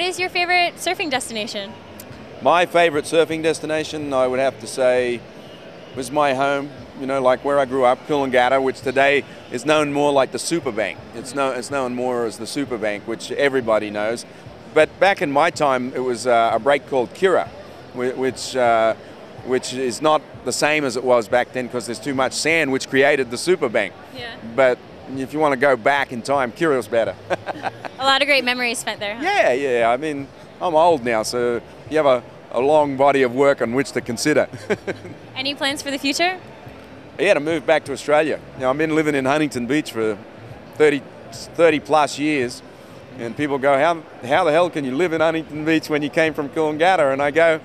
is your favorite surfing destination? My favorite surfing destination, I would have to say, was my home, like where I grew up, Coolangatta, which today is known more like the Superbank. It's known more as the Superbank, which everybody knows. But back in my time, it was a break called Kira, which is not the same as it was back then because there's too much sand, which created the Superbank. Yeah. But if you want to go back in time, Kira's better. A lot of great memories spent there, huh? Yeah. I mean, I'm old now, so you have a long body of work on which to consider. Any plans for the future? Yeah, to move back to Australia. I've been living in Huntington Beach for 30 plus years, and people go, how the hell can you live in Huntington Beach when you came from Coolangatta? And I go,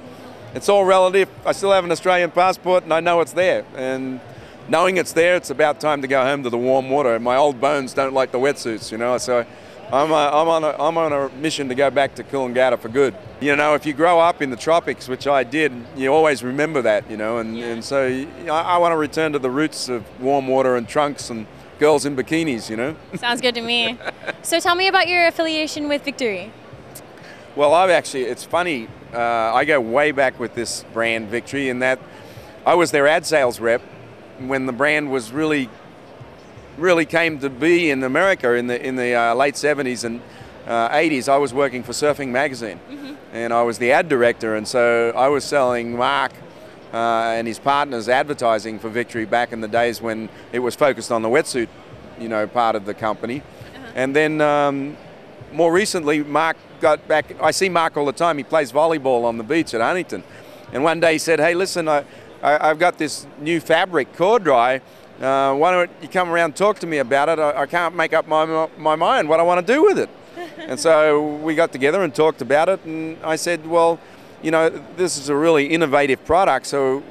it's all relative. I still have an Australian passport and I know it's there. And knowing it's there, it's about time to go home to the warm water. My old bones don't like the wetsuits, so I'm on a mission to go back to Coolangatta for good. If you grow up in the tropics, which I did, you always remember that, and so I want to return to the roots of warm water and trunks and girls in bikinis, Sounds good to me. So tell me about your affiliation with Victory. Well, it's funny, I go way back with this brand, Victory, in that I was their ad sales rep when the brand was really came to be in America in the late 70s and 80s. I was working for Surfing Magazine, and I was the ad director, and so I was selling Mark and his partners advertising for Victory back in the days when it was focused on the wetsuit, part of the company. And then more recently, Mark got back. I see Mark all the time. He plays volleyball on the beach at Huntington, and one day he said, "Hey, listen, I've got this new fabric, cord dry. Why don't you come around and talk to me about it? I can't make up my mind what I want to do with it." And so we got together and talked about it, and I said, well, this is a really innovative product, so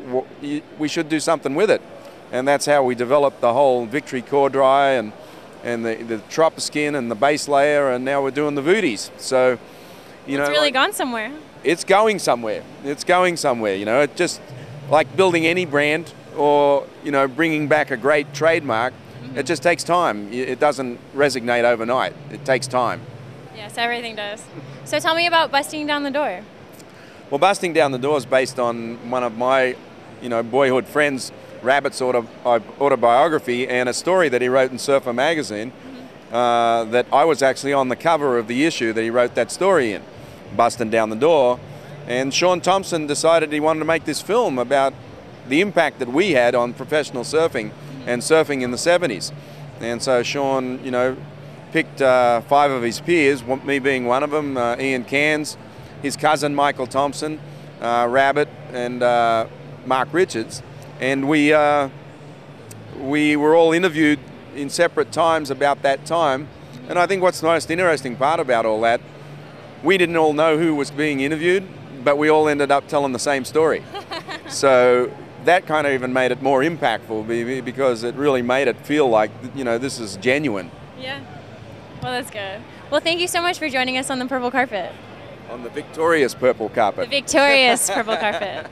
we should do something with it. And that's how we developed the whole Victory cord dry and the Tropiskin and the base layer, and now we're doing the Voodies. So, it's really gone somewhere. It's going somewhere. It's going somewhere, It just like building any brand or, bringing back a great trademark, it just takes time. It doesn't resonate overnight. It takes time. Yes, everything does. So tell me about Busting Down the Door. Well, Busting Down the Door is based on one of my, boyhood friends, Rabbit's autobiography, and a story that he wrote in Surfer Magazine that I was actually on the cover of the issue that he wrote that story in, Busting Down the Door. And Sean Thompson decided he wanted to make this film about the impact that we had on professional surfing and surfing in the 70s. And so Sean, picked 5 of his peers, me being one of them, Ian Cairns, his cousin Michael Thompson, Rabbit, and Mark Richards. And we were all interviewed in separate times about that time. And I think what's the most interesting part about all that, we didn't all know who was being interviewed, but we all ended up telling the same story. So that kind of even made it more impactful because it really made it feel like, this is genuine. Yeah. Well, that's good. Well, thank you so much for joining us on the purple carpet. On the victorious purple carpet. The victorious purple carpet.